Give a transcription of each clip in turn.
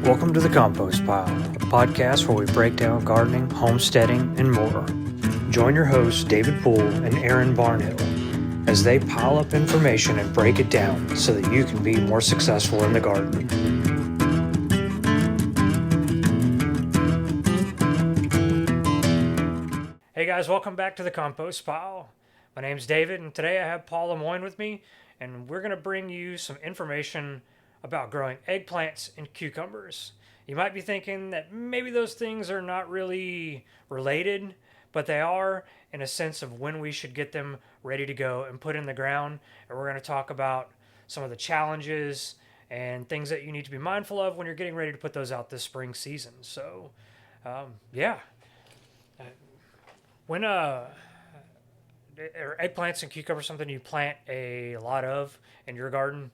Welcome to the Compost Pile, a podcast where we break down gardening, homesteading, and more. Join your hosts, David Poole and Aaron Barnhill, as they pile up information and break it down so that you can be more successful in the garden. Hey guys, welcome back to the Compost Pile. My name's David, and today I have Paul Lemoine with me, and we're going to bring you some information about growing eggplants and cucumbers. You might be thinking that maybe those things are not really related, but they are in a sense of when we should get them ready to go and put in the ground. And we're going to talk about some of the challenges and things that you need to be mindful of when you're getting ready to put those out this spring season. So, yeah. When are eggplants and cucumbers something you plant a lot of in your garden?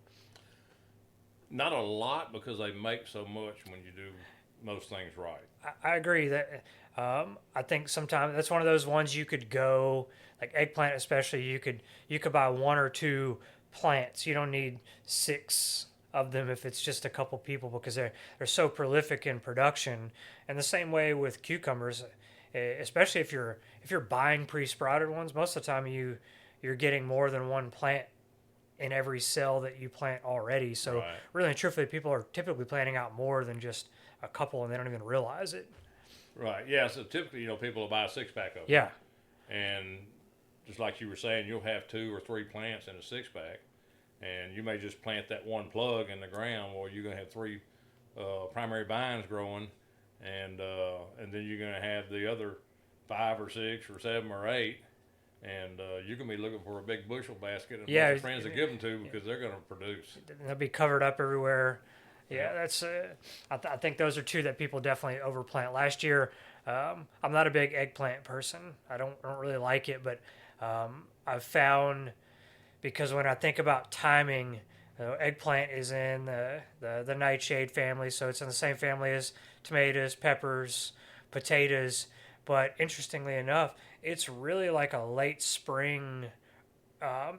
Not a lot, because they make so much when you do most things right. I agree that I think sometimes that's one of those ones you could go, like eggplant especially, you could buy one or two plants. You don't need 6 of them if it's just a couple people, because they're so prolific in production. And the same way with cucumbers, especially if you're buying pre-sprouted ones, most of the time you're getting more than one plant in every cell that you plant already. So Right. really and truthfully, people are typically planting out more than just a couple, and they don't even realize it. Right. Yeah. So typically, people will buy a 6-pack of them. Yeah. And just like you were saying, you'll have 2 or 3 plants in a 6-pack, and you may just plant that one plug in the ground, or you're gonna have 3 primary vines growing, and then you're gonna have the other 5 or 6 or 7 or 8. And you're going to be looking for a big bushel basket and a bunch of friends to give them to, because they're going to produce. They'll be covered up everywhere. Yeah, that's. I think those are 2 that people definitely overplant. Last year, I'm not a big eggplant person. I don't really like it, but I've found, because when I think about timing, eggplant is in the nightshade family, so it's in the same family as tomatoes, peppers, potatoes. But interestingly enough, it's really like a late spring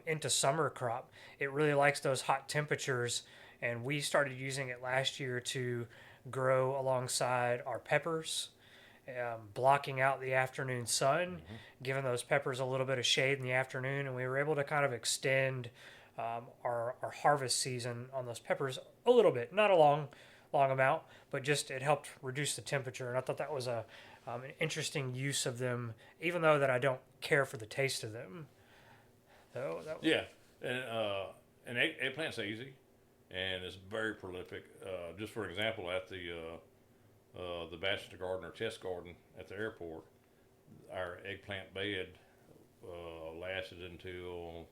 into summer crop. It really likes those hot temperatures, and we started using it last year to grow alongside our peppers, blocking out the afternoon sun, giving those peppers a little bit of shade in the afternoon, and we were able to kind of extend our harvest season on those peppers a little bit, not a long amount, but just it helped reduce the temperature, and I thought that was an interesting use of them, even though that I don't care for the taste of them. So Yeah, and eggplant's easy, and it's very prolific. Just for example, at the Bachelor Garden or Test Garden at the airport, our eggplant bed lasted until,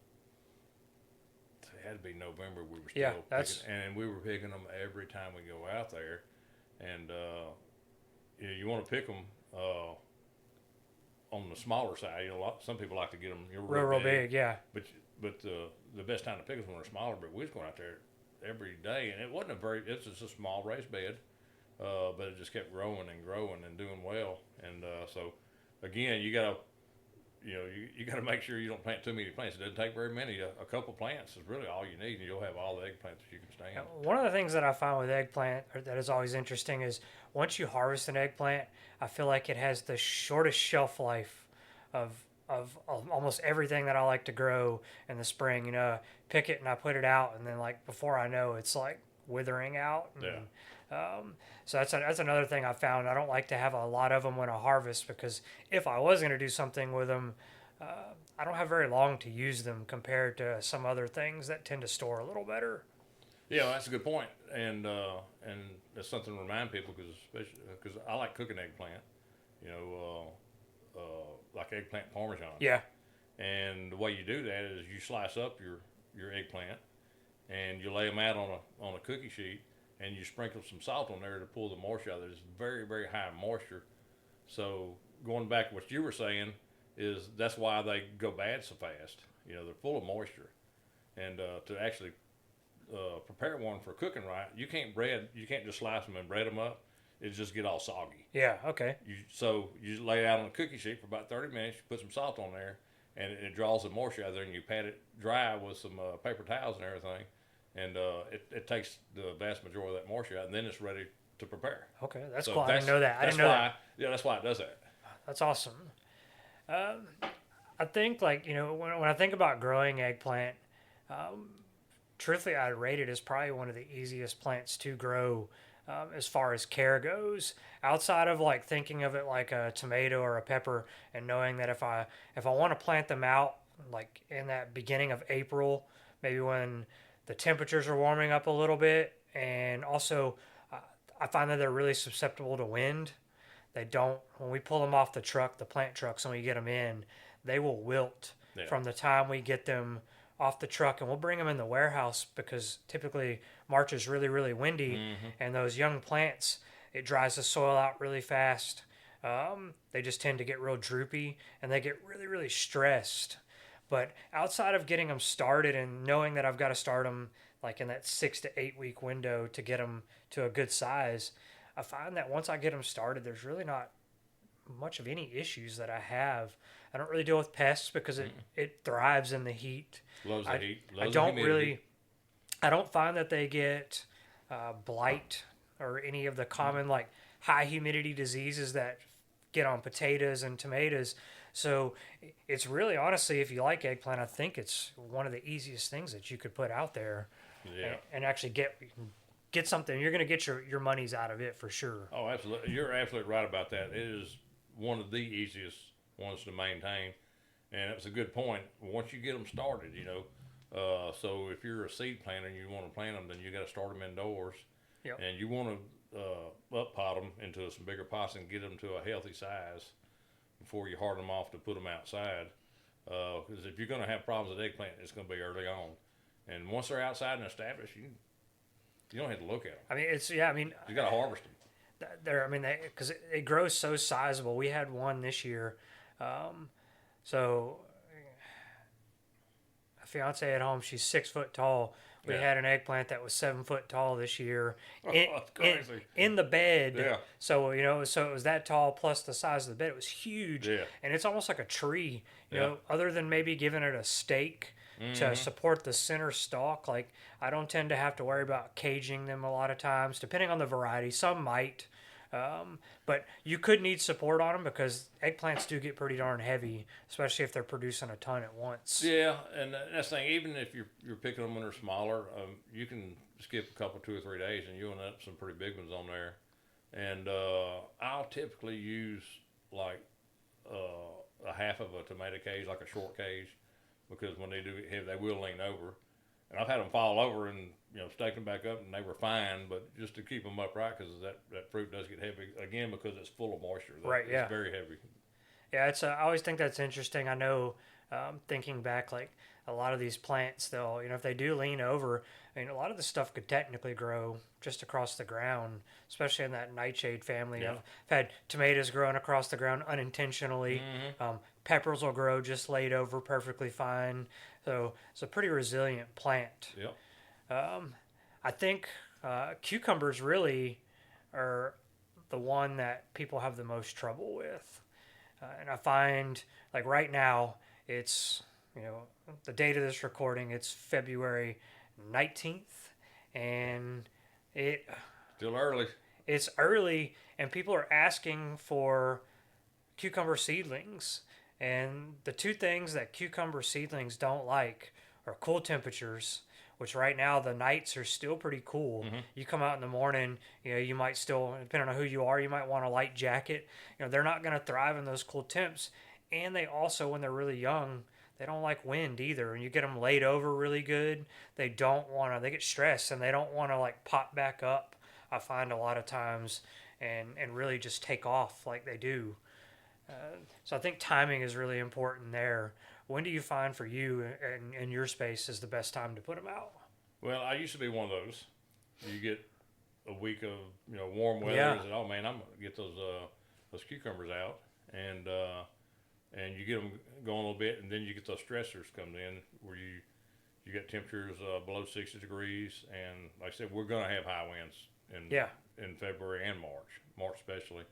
it had to be November. We were still picking, and we were picking them every time we go out there, and you want to pick them on the smaller side. Some people like to get them real big, yeah. But the best time to pick them when they're smaller. But we was going out there every day, and it wasn't it's just a small raised bed, but it just kept growing and growing and doing well. And so again, you gotta you gotta make sure you don't plant too many plants. It doesn't take very many. A couple plants is really all you need, and you'll have all the eggplants that you can stand. One of the things that I find with eggplant that is always interesting is once you harvest an eggplant, I feel like it has the shortest shelf life of almost everything that I like to grow in the spring. Pick it and I put it out, and then like before I know, it's like withering out. And, so that's another thing I found. I don't like to have a lot of them when I harvest, because if I was going to do something with them, I don't have very long to use them compared to some other things that tend to store a little better. Yeah, that's a good point, and that's something to remind people, because I like cooking eggplant, like eggplant parmesan. Yeah. And the way you do that is you slice up your eggplant, and you lay them out on a cookie sheet, and you sprinkle some salt on there to pull the moisture out. There's very, very high moisture. So going back to what you were saying, is that's why they go bad so fast. They're full of moisture, and to actually prepare one for cooking right, you can't just slice them and bread them up. It just get all soggy. Yeah. Okay. So you lay it out on a cookie sheet for about 30 minutes. You put some salt on there, and it draws the moisture out of there, and you pat it dry with some paper towels and everything, and it takes the vast majority of that moisture out, and then it's ready to prepare. Okay, that's So cool. I didn't know that. I didn't know that. Yeah, that's why it does that. That's awesome. I think, like, when I think about growing eggplant, truthfully, I'd rate it as probably one of the easiest plants to grow, as far as care goes. Outside of like thinking of it like a tomato or a pepper, and knowing that if I want to plant them out like in that beginning of April, maybe when the temperatures are warming up a little bit, and also uh, I find that they're really susceptible to wind. They don't, when we pull them off the truck, the plant trucks, and we get them in, they will wilt Yeah. from the time we get them off the truck, and we'll bring them in the warehouse because typically March is really, really windy, and those young plants, it dries the soil out really fast. They just tend to get real droopy, and they get really, really stressed. But outside of getting them started and knowing that I've got to start them like in that 6 to 8 week window to get them to a good size, I find that once I get them started, there's really not much of any issues that I have. I don't really deal with pests because it thrives in the heat. Loves the heat. I Loves don't the really, humidity. I don't find that they get blight or any of the common like high humidity diseases that get on potatoes and tomatoes. So it's really, honestly, if you like eggplant, I think it's one of the easiest things that you could put out there, Yeah. and actually get something. You're going to get your monies out of it for sure. Oh, absolutely. You're absolutely right about that. It is one of the easiest ones to maintain, and it's a good point. Once you get them started, so if you're a seed planter and you want to plant them, then you got to start them indoors, Yep. and you want to up pot them into some bigger pots and get them to a healthy size before you harden them off to put them outside. Because if you're going to have problems with eggplant, it's going to be early on, and once they're outside and established, you don't have to look at them. I mean, it's, yeah, I mean, You got to harvest them. they're, I mean, because it grows so sizable. We had one this year. So a fiance at home, she's 6 foot tall. We Yeah. had an eggplant that was 7 foot tall this year That's crazy. in the bed. Yeah. So, so it was that tall plus the size of the bed. It was huge. Yeah. And it's almost like a tree, Yeah. other than maybe giving it a stake to support the center stalk. Like, I don't tend to have to worry about caging them a lot of times, depending on the variety. Some might. But you could need support on them because eggplants do get pretty darn heavy, especially if they're producing a ton at once. Yeah, and that's the thing. Even if you're picking them when they're smaller, you can skip a couple, 2 or 3 days, and you'll end up some pretty big ones on there. And I'll typically use like a half of a tomato cage, like a short cage, because when they do get heavy, they will lean over. And I've had them fall over and stake them back up, and they were fine. But just to keep them upright, because that fruit does get heavy again because it's full of moisture. Right, yeah. It's very heavy. Yeah, I always think that's interesting. I know, thinking back, like a lot of these plants, they'll, if they do lean over, I mean, a lot of the stuff could technically grow just across the ground, especially in that nightshade family. Yeah. I've had tomatoes growing across the ground unintentionally. Peppers will grow just laid over perfectly fine. So it's a pretty resilient plant. Yep. I think cucumbers really are the one that people have the most trouble with. And I find, like right now, it's, the date of this recording, it's February 19th, and Still early. it's early, and people are asking for cucumber seedlings. And the two things that cucumber seedlings don't like are cool temperatures, which right now the nights are still pretty cool. You come out in the morning, you might still, depending on who you are, you might want a light jacket. They're not going to thrive in those cool temps. And they also, when they're really young, they don't like wind either. And you get them laid over really good, they get stressed and they don't want to like pop back up, I find a lot of times, and really just take off like they do. So I think timing is really important there. When do you find for you and in your space is the best time to put them out? Well, I used to be one of those. You get a week of warm weather, Yeah. and say, "Oh man, I'm gonna get those cucumbers out," and you get them going a little bit, and then you get those stressors coming in where you get temperatures below 60 degrees, and like I said, we're gonna have high winds in February and March especially,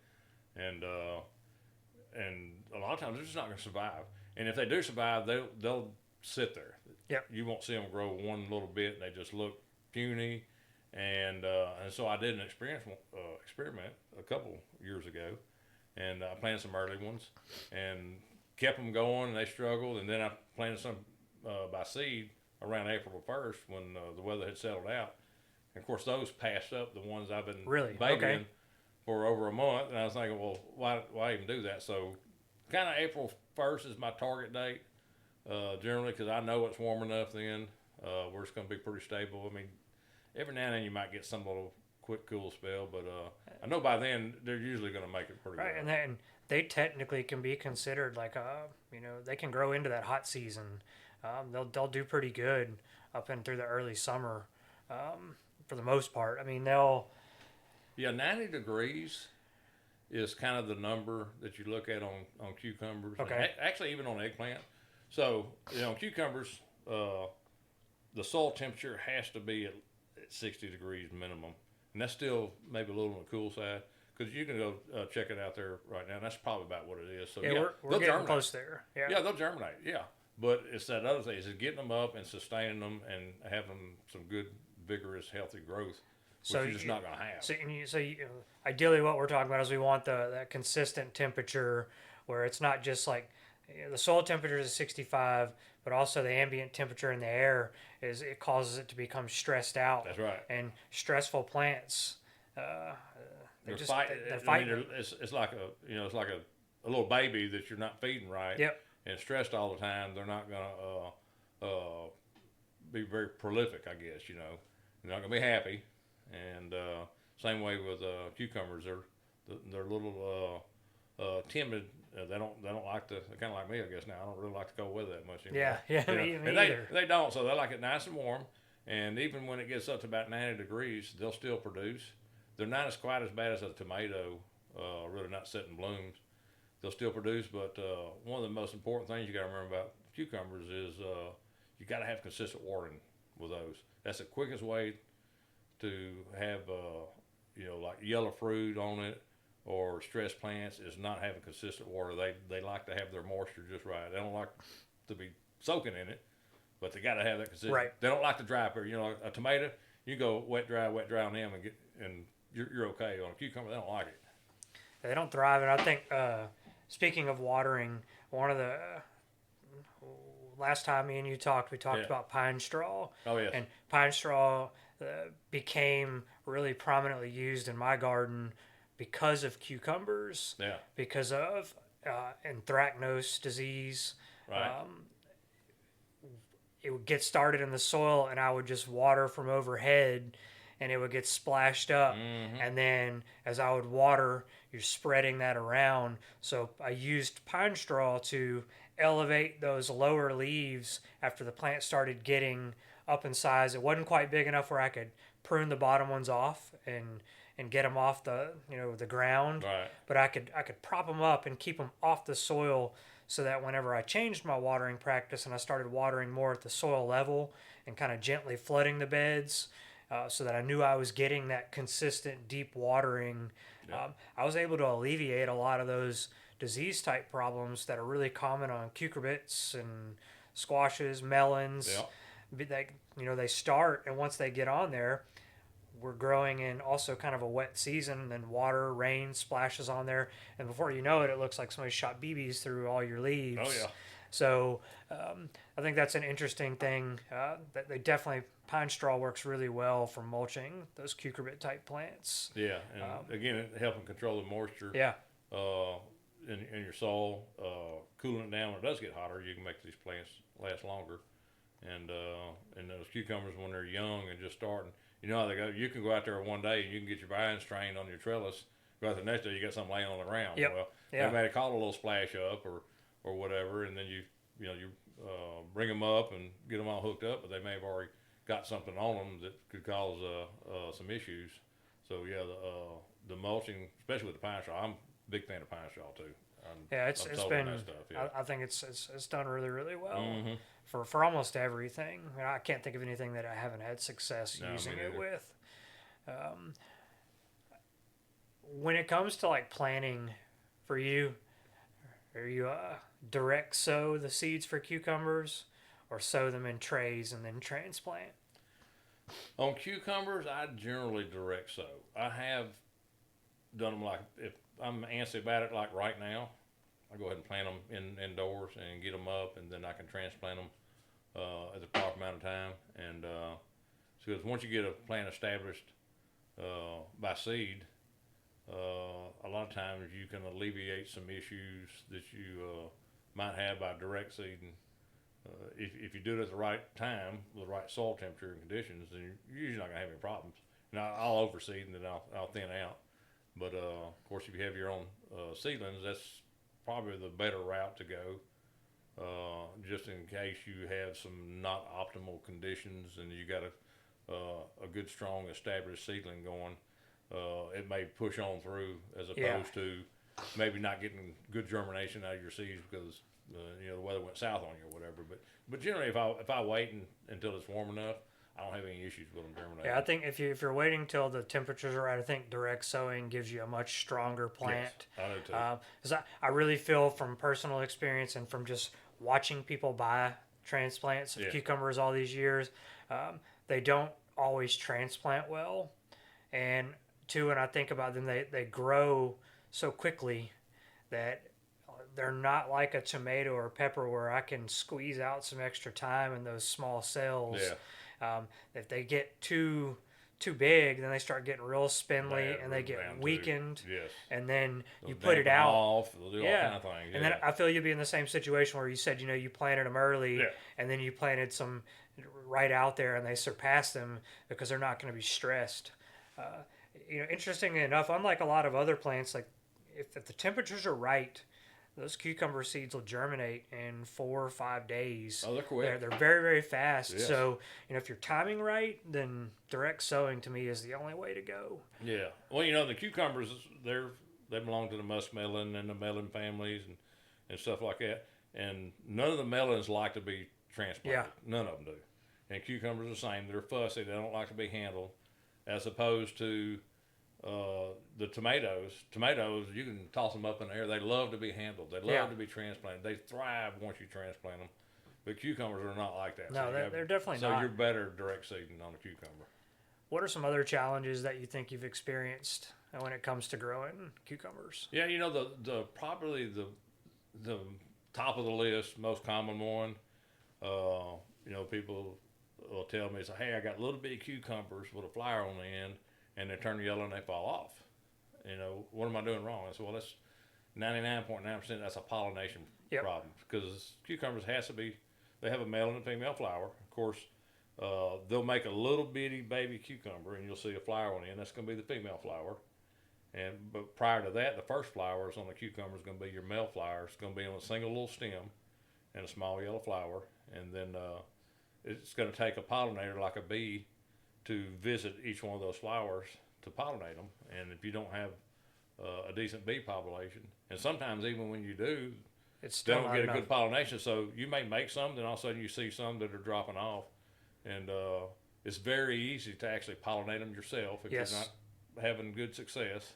and a lot of times they're just not gonna survive. And if they do survive, they'll sit there. Yep. You won't see them grow one little bit, and they just look puny, And so I did an experiment a couple years ago, and I planted some early ones, and kept them going. And they struggled, and then I planted some by seed around April 1st when the weather had settled out. And of course, those passed up the ones I've been Really? babying Okay. for over a month. And I was thinking, well, why even do that? So, kind of April 1st is my target date, generally, because I know it's warm enough then where it's going to be pretty stable. I mean, every now and then you might get some little quick cool spell, but I know by then they're usually going to make it pretty Right, well. and then they technically can be considered like they can grow into that hot season. They'll do pretty good up and through the early summer, for the most part. I mean, they'll Yeah, 90 degrees is kind of the number that you look at on cucumbers. Okay. Actually, even on eggplant. So, cucumbers, the soil temperature has to be at 60 degrees minimum. And that's still maybe a little on the cool side. Because you can go check it out there right now. And that's probably about what it is. So, yeah, yeah, we're they'll getting germinate. close there. Yeah. Yeah, they'll germinate. Yeah. But it's that other thing, is getting them up and sustaining them and having some good, vigorous, healthy growth, which So you're just not going to have. Ideally, what we're talking about is we want that consistent temperature where it's not just like the soil temperature is 65, but also the ambient temperature in the air it causes it to become stressed out. That's right. And stressful plants, They're just fighting. they're I fighting. mean, it's like a little baby that you're not feeding right. Yep. And stressed all the time. They're not gonna be very prolific, I guess. They're not gonna be happy. And same way with cucumbers. They're a little timid. They don't like to. They're kind of like me, I guess. Now I don't really like to go with that much anymore. Yeah. Me And either. they don't. So they like it nice and warm. And even when it gets up to about 90 degrees, they'll still produce. They're not quite as bad as a tomato, really not setting blooms. They'll still produce, but one of the most important things you got to remember about cucumbers is you got to have consistent watering with those. That's the quickest way to have, like yellow fruit on it or stress plants is not having consistent water. They like to have their moisture just right. They don't like to be soaking in it, but they got to have that consistent. Right. They don't like to dry period. Like a tomato, you go wet dry on them and you're okay. On a cucumber, they don't like it. They don't thrive, and I think speaking of watering, one of the last time me and you talked, we talked about pine straw. Oh yes. And pine straw became really prominently used in my garden because of cucumbers. Yeah. Because of anthracnose disease. Right. It would get started in the soil, and I would just water from overhead, and it would get splashed up. Mm-hmm. And then as I would water, you're spreading that around. So I used pine straw to elevate those lower leaves after the plant started getting up in size. It wasn't quite big enough where I could prune the bottom ones off and get them off the ground. Right. But I could prop them up and keep them off the soil, so that whenever I changed my watering practice and I started watering more at the soil level and kind of gently flooding the beds, so that I knew I was getting that consistent deep watering, I was able to alleviate a lot of those disease type problems that are really common on cucurbits and squashes, melons. Yeah. They start, and once they get on there, we're growing in also kind of a wet season, and water, rain splashes on there, and before you know it, it looks like somebody shot BBs through all your leaves. Oh yeah. So I think that's an interesting thing. That they definitely, pine straw works really well for mulching those cucurbit type plants. Yeah, and again, it helping control the moisture. Yeah. In your soil, cooling it down when it does get hotter, you can make these plants last longer. And those cucumbers, when they're young and just starting, you know how they go. You can go out there one day and you can get your vines trained on your trellis. Go out the next day, you got something laying on the ground. Yep. Well, Yeah. they might have caught a little splash up or whatever, and then you bring them up and get them all hooked up, but they may have already got something on them that could cause some issues. So yeah, the mulching, especially with the pine straw, I'm a big fan of pine straw too. It's been. That stuff, yeah. I think it's done really, really well. Mm-hmm. For almost everything. I mean, I can't think of anything that I haven't had success No, using me it neither. with. When it comes to like planting for you, are you direct sow the seeds for cucumbers, or sow them in trays and then transplant? On cucumbers, I generally direct sow. I have done them like if I'm antsy about it, like right now, I go ahead and plant them indoors and get them up, and then I can transplant them at the proper amount of time. And so once you get a plant established by seed, a lot of times you can alleviate some issues that you might have by direct seeding. If you do it at the right time with the right soil temperature and conditions, then you're usually not gonna have any problems. Now I'll overseed and then I'll thin out. But of course, if you have your own seedlings, that's probably the better route to go. Just in case you have some not optimal conditions and you got a good, strong, established seedling going, it may push on through as opposed to maybe not getting good germination out of your seeds because the weather went south on you or whatever. But generally, if I wait until it's warm enough, I don't have any issues with them germinating. Yeah, I think if you're waiting till the temperatures are right, I think direct sowing gives you a much stronger plant. Yes, I do too. 'Cause I really feel from personal experience and from just watching people buy transplants of cucumbers all these years, they don't always transplant well. And two, when I think about them, they grow so quickly that they're not like a tomato or pepper where I can squeeze out some extra time in those small cells. If they get too big, then they start getting real spindly and they get weakened. Yes. And then They'll you put it out. Off, they'll do all kind of things. And then I feel you'll be in the same situation where you said, you planted them early and then you planted some right out there and they surpassed them because they're not going to be stressed. Interestingly enough, unlike a lot of other plants, like if the temperatures are right, those cucumber seeds will germinate in 4 or 5 days. Oh, they're quick. They're very, very fast. Yes. So, if you're timing right, then direct sowing to me is the only way to go. Yeah. Well, the cucumbers, they belong to the muskmelon and the melon families and stuff like that. And none of the melons like to be transplanted. Yeah. None of them do. And cucumbers are the same. They're fussy. They don't like to be handled. As opposed to the tomatoes. Tomatoes, you can toss them up in the air. They love to be handled. They love to be transplanted. They thrive once you transplant them. But cucumbers are not like that. No, so they're definitely not. So you're better direct seeding on a cucumber. What are some other challenges that you think you've experienced when it comes to growing cucumbers? Yeah, the probably the top of the list, most common one. People will tell me, say, "Hey, I got little bitty cucumbers with a flower on the end, and they turn yellow and they fall off. What am I doing wrong?" I said, "Well, that's 99.9%. That's a pollination problem because cucumbers they have a male and a female flower. Of course, they'll make a little bitty baby cucumber, and you'll see a flower on the end. That's going to be the female flower. But prior to that, the first flowers on the cucumber is going to be your male flower. It's going to be on a single little stem and a small yellow flower, and then it's going to take a pollinator like a bee to visit each one of those flowers to pollinate them. And if you don't have a decent bee population, and sometimes even when you do, they don't get a good pollination. So you may make some, then all of a sudden you see some that are dropping off, and it's very easy to actually pollinate them yourself if you're not having good success.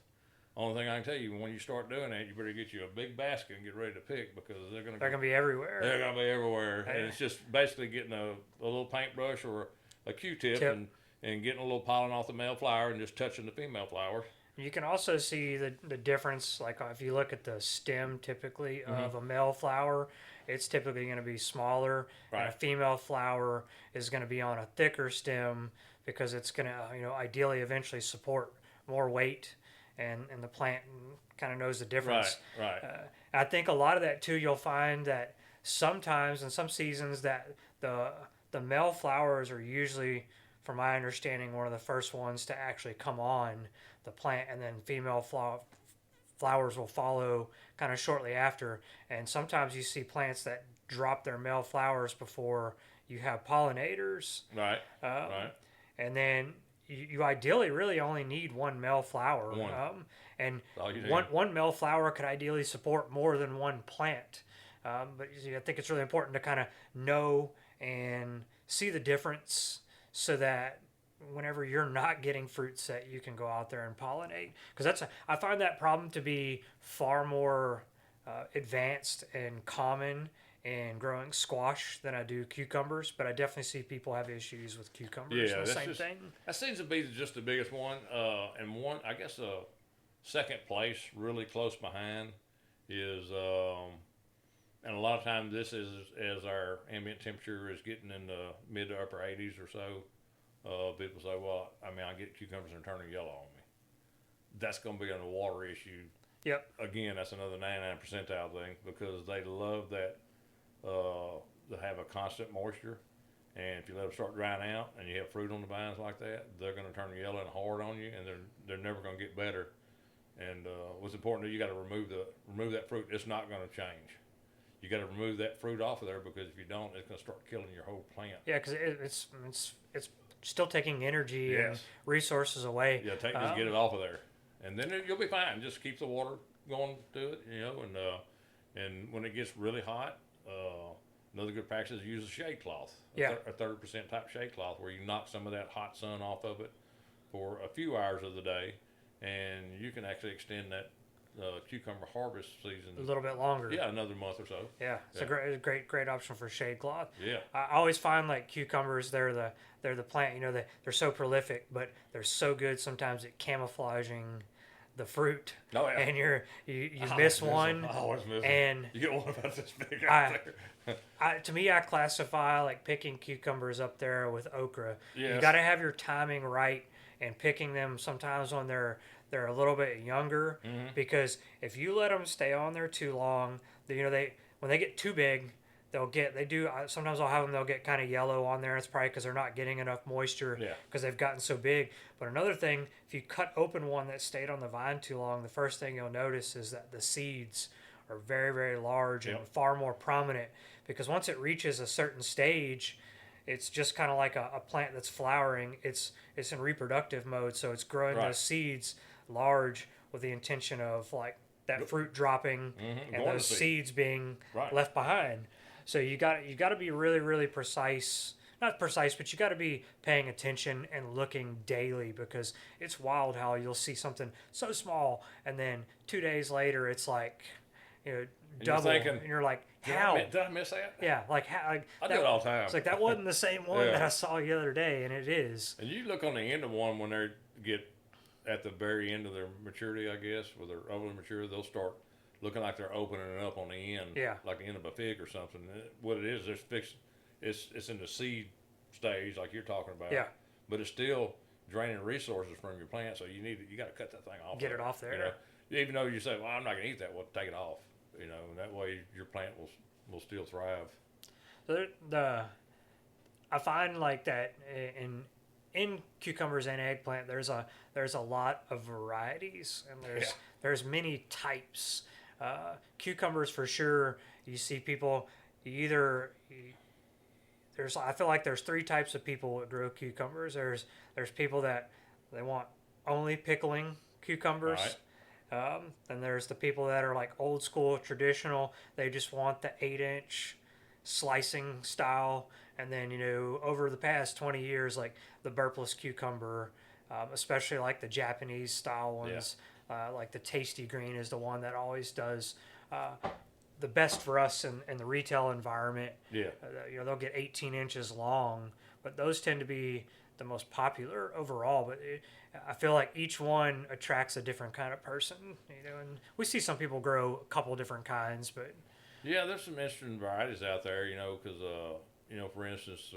Only thing I can tell you, when you start doing that, you better get you a big basket and get ready to pick because they're going to be everywhere. They're going to be everywhere, and it's just basically getting a little paintbrush or a Q-tip and getting a little pollen off the male flower and just touching the female flower. You can also see the difference, like if you look at the stem typically of a male flower, it's typically going to be smaller, and a female flower is going to be on a thicker stem because it's going to, ideally eventually support more weight, and the plant kind of knows the difference. Right. I think a lot of that too, you'll find that sometimes in some seasons that the male flowers are usually, from my understanding, one of the first ones to actually come on the plant, and then female flowers will follow kind of shortly after. And sometimes you see plants that drop their male flowers before you have pollinators. Right. And then you ideally really only need one male flower. And one male flower could ideally support more than one plant. But I think it's really important to kind of know and see the difference so that whenever you're not getting fruit set, you can go out there and pollinate. Because I find that problem to be far more advanced and common in growing squash than I do cucumbers, but I definitely see people have issues with cucumbers. Yeah, And the that's same just thing. that seems to be just the biggest one. And one, I guess, second place, really close behind, is and a lot of times this is as our ambient temperature is getting in the mid to upper 80s or so. People say, well, I mean, I get cucumbers and they're turning yellow on me. That's going to be a water issue. Yep. Again, that's another 99 percentile thing because they love that to have a constant moisture. And if you let them start drying out and you have fruit on the vines like that, they're going to turn yellow and hard on you, and they're never going to get better. And what's important is you got to remove that fruit. It's not going to change. You got to remove that fruit off of there because if you don't, it's going to start killing your whole plant. Yeah, because it's still taking energy and Yes. resources away. Yeah, just get it off of there, and then you'll be fine. Just keep the water going to it, and when it gets really hot, another good practice is use a shade cloth. A 30% type shade cloth where you knock some of that hot sun off of it for a few hours of the day, and you can actually extend that cucumber harvest season a little bit longer. Yeah, another month or so. Yeah, it's a great option for shade cloth. Yeah. I always find like cucumbers, they're the plant. They're so prolific, but they're so good sometimes at camouflaging the fruit. Oh yeah. And you miss one. I always miss and them. You get one about this big out there. To me, I classify like picking cucumbers up there with okra. Yes. You got to have your timing right and picking them sometimes when they're a little bit younger, because if you let them stay on there too long, they when they get too big, sometimes I'll have them, they'll get kind of yellow on there. It's probably because they're not getting enough moisture because they've gotten so big. But another thing, if you cut open one that stayed on the vine too long, the first thing you'll notice is that the seeds are very, very large and far more prominent, because once it reaches a certain stage, it's just kind of like a plant that's flowering. It's in reproductive mode, so it's growing those seeds large with the intention of like that fruit dropping and those seeds being left behind. So you got to be really, really precise. Not precise, but you got to be paying attention and looking daily, because it's wild how you'll see something so small and then 2 days later it's like, double, and you're like, how? Did I miss that? Yeah, like how? Like, I do it all the time. It's like that wasn't the same one that I saw the other day, and it is. And you look on the end of one when they get at the very end of their maturity, I guess, where they're overly mature, they'll start looking like they're opening it up on the end, like the end of a fig or something. What it is, it's in the seed stage, like you're talking about. Yeah. But it's still draining resources from your plant, so you got to cut that thing off. Get it off there. Even though you say, "Well, I'm not going to eat that," well, take it off. And that way your plant will still thrive. So I find like that in cucumbers and eggplant, there's a lot of varieties, and there's many types. Cucumbers for sure. You see people I feel like there's 3 types of people that grow cucumbers. There's people that they want only pickling cucumbers. Right. Then there's the people that are like old school traditional. They just want the 8-inch slicing style. And then over the past 20 years, like the burpless cucumber, especially like the Japanese style ones, like the Tasty Green is the one that always does the best for us in the retail environment. Yeah. They'll get 18 inches long, but those tend to be the most popular overall. But I feel like each one attracts a different kind of person, and we see some people grow a couple different kinds, but yeah, there's some interesting varieties out there, because for instance,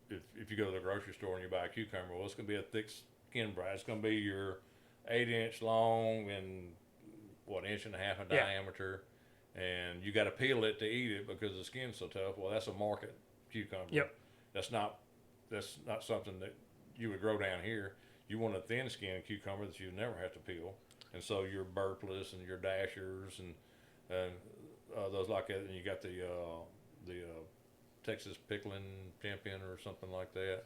if you go to the grocery store and you buy a cucumber, well, it's going to be a thick skin variety. It's going to be your 8-inch long and inch and a half in diameter, and you got to peel it to eat it because the skin's so tough. Well, that's a market cucumber. Yep. That's not something that you would grow down here. You want a thin skin cucumber that you never have to peel, and so your burpless and your dashers and those like that, and you got the Texas pickling champion or something like that,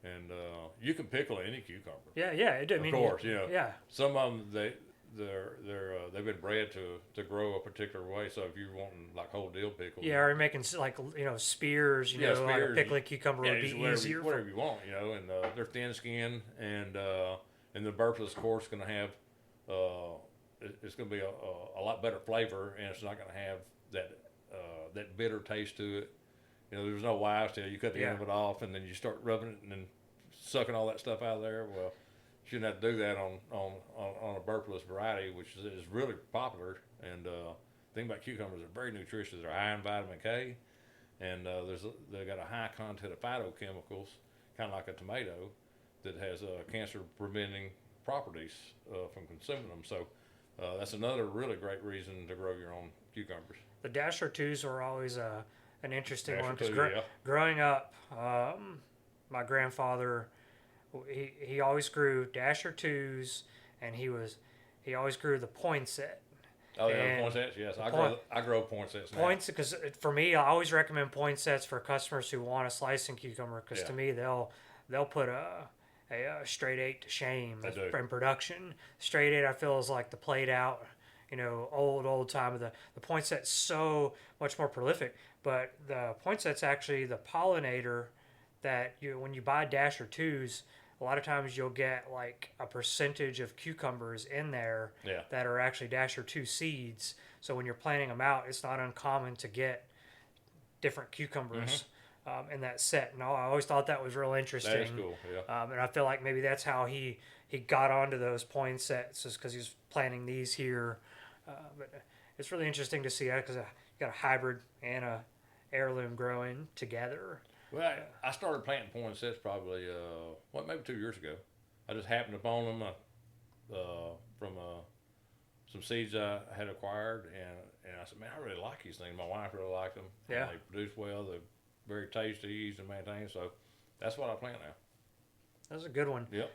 and you can pickle any cucumber. Yeah, it. Of course, Yeah. Some of them they've been bred to grow a particular way. So if you're wanting like whole dill pickles, or you're making like spears, like a pickling cucumber would be easier. Whatever you want, and they're thin skin, and the burpless, of course, going to have it's going to be a lot better flavor, and it's not going to have that that bitter taste to it. You know, there's no wives' tale. You cut the end of it off, and then you start rubbing it and then sucking all that stuff out of there. Well, you shouldn't have to do that on a burpless variety, which is really popular. And the thing about cucumbers, they're very nutritious. They're high in vitamin K, and they got a high content of phytochemicals, kind of like a tomato, that has cancer-preventing properties from consuming them. So that's another really great reason to grow your own cucumbers. The Dasher 2s were always an interesting Dasher one because 2, yeah. growing up, my grandfather he always grew Dasher 2s, and he always grew the poinsettia. Oh yeah, poinsettias. Yes, I grow poinsettias. Points, because for me, I always recommend poinsettias for customers who want a slicing cucumber, because to me they'll put a straight 8 to shame in production. Straight 8, I feel, is like the played out, old time of the poinsettia's so much more prolific. But the poinsettia's actually the pollinator that when you buy Dasher 2s, a lot of times you'll get like a percentage of cucumbers in there that are actually Dasher 2 seeds. So when you're planting them out, it's not uncommon to get different cucumbers in that set. And I always thought that was real interesting. That is cool, yeah. And I feel like maybe that's how he got onto those poinsettias, just because he was planting these here. But it's really interesting to see that, because you got a hybrid and a heirloom growing together. Well, I started planting poinsettias probably, maybe 2 years ago. I just happened upon them from some seeds I had acquired, and I said, man, I really like these things. My wife really liked them. Yeah. And they produce well. They're very tasty, easy to maintain. So that's what I plant now. That's a good one. Yep.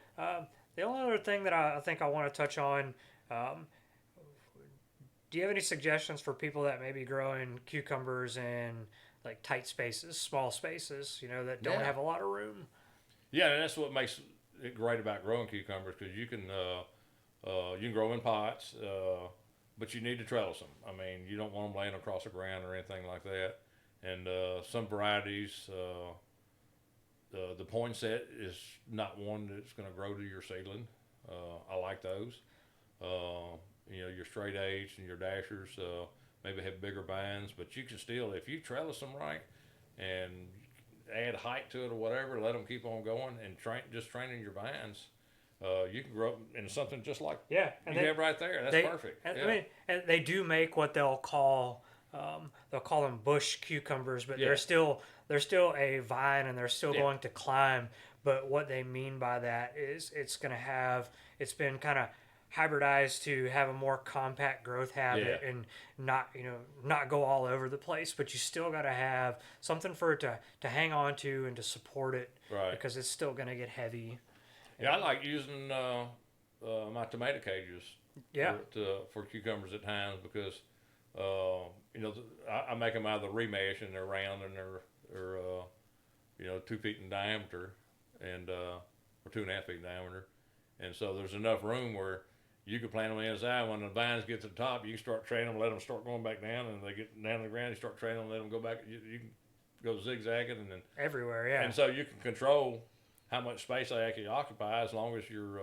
The only other thing that I think I want to touch on, do you have any suggestions for people that may be growing cucumbers in like tight spaces, small spaces, that don't have a lot of room? Yeah, and that's what makes it great about growing cucumbers, because you can grow in pots, but you need to trellis them. I mean, you don't want them laying across the ground or anything like that. And some varieties, the poinsettia is not one that's going to grow to your seedling. I like those. Your straight 8s and your dashers maybe have bigger vines, but you can still, if you trellis them right and add height to it or whatever, let them keep on going and training your vines, you can grow in something just like you have right there. That's perfect. I mean, and they do make what they'll call them bush cucumbers, but they're still a vine, and they're still going to climb. But what they mean by that is it's been kind of hybridized to have a more compact growth habit and not go all over the place, but you still got to have something for it to hang on to and to support it, because it's still going to get heavy. I like using my tomato cages for cucumbers at times, because I make them out of the remesh, and they're round, and they're 2 feet in diameter, and or 2.5 feet in diameter, and so there's enough room where you can plant them inside. When the vines get to the top, you can start training them, let them start going back down, and they get down to the ground, you start training them, let them go back. You can go zigzagging and then everywhere, And so you can control how much space they actually occupy, as long as you're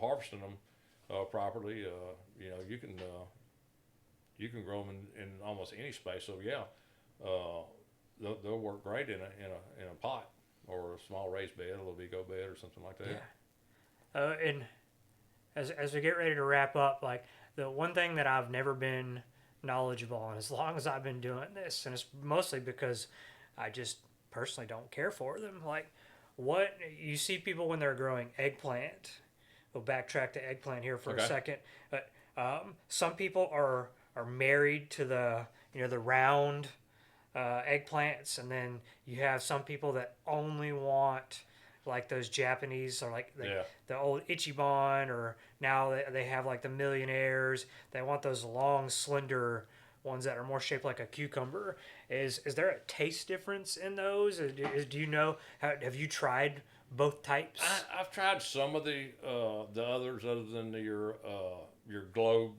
harvesting them properly. You can grow them in almost any space. So they'll work great in a pot or a small raised bed, a little Vigo bed or something like that. Yeah. And as we get ready to wrap up, like, the one thing that I've never been knowledgeable on, as long as I've been doing this, and it's mostly because I just personally don't care for them. Like, what you see people when they're growing eggplant. We'll backtrack to eggplant here for a second. But some people are married to the round eggplants, and then you have some people that only want like those Japanese, or like the old Ichiban, or now they have like the millionaires. They want those long, slender ones that are more shaped like a cucumber. Is there a taste difference in those? Do you know? Have you tried both types? I've tried some of the others, other than your globe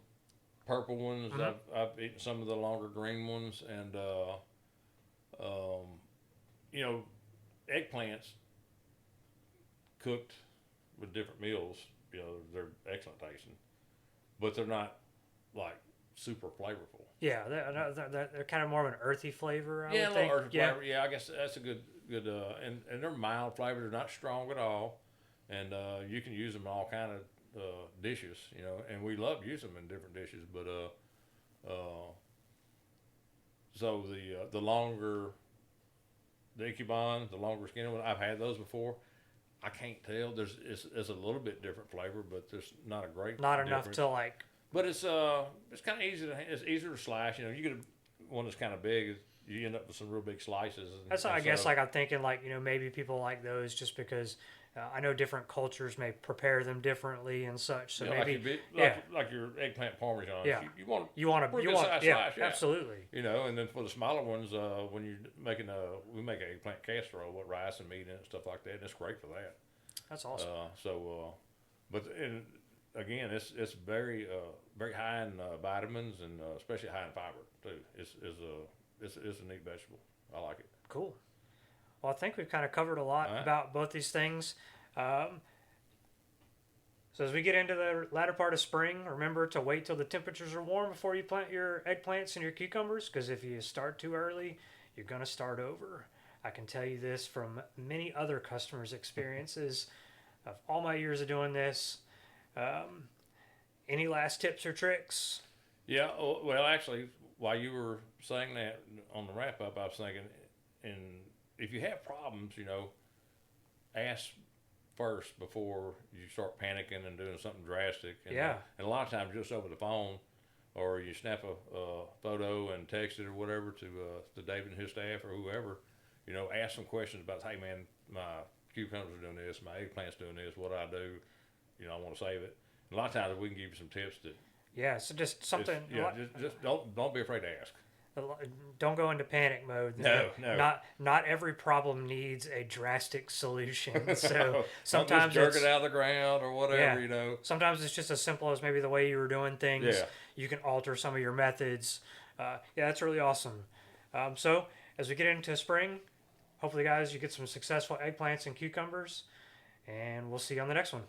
purple ones. I've eaten some of the longer green ones, and eggplants cooked with different meals, they're excellent tasting, but they're not like super flavorful. Yeah, they're kind of more of an earthy flavor, I Yeah, a would little think. earthy Yeah, flavor. Yeah, I guess that's a good, and they're mild flavor. They're not strong at all, and you can use them in all kind of dishes, and we love using them in different dishes. But so the longer the Ikebana, the longer skin one, I've had those before. I can't tell. It's a little bit different flavor, but there's not a great not enough difference. to like. But it's kind of easy to it's easier to slice. You get one that's kind of big. You end up with some real big slices. That's I guess like I'm thinking like maybe people like those just because I know different cultures may prepare them differently and such. So maybe like your eggplant parmesan. Yeah. You want you want to slice, yeah. Absolutely. And then for the smaller ones, when you're making we make an eggplant casserole with rice and meat in it and stuff like that, and it's great for that. That's awesome. Again, it's very very high in vitamins and especially high in fiber too. It's a neat vegetable. I like it. Cool. Well, I think we've kind of covered a lot about both these things. So as we get into the latter part of spring, remember to wait till the temperatures are warm before you plant your eggplants and your cucumbers, because if you start too early, you're going to start over. I can tell you this from many other customers' experiences of all my years of doing this. Any last tips or tricks? Yeah, well, actually, while you were saying that on the wrap up, I was thinking, and if you have problems, ask first before you start panicking and doing something drastic. And, and a lot of times, just over the phone, or you snap a photo and text it or whatever to David and his staff or whoever. Ask some questions about, hey man, my cucumbers are doing this, my eggplant's doing this. What do I do? I want to save it. A lot of times we can give you some tips that. Yeah, so just something. Just don't be afraid to ask. Don't go into panic mode. No. Not every problem needs a drastic solution. So No, sometimes just jerk it out of the ground or whatever. Sometimes it's just as simple as maybe the way you were doing things. Yeah. You can alter some of your methods. That's really awesome. So as we get into spring, hopefully, guys, you get some successful eggplants and cucumbers, and we'll see you on the next one.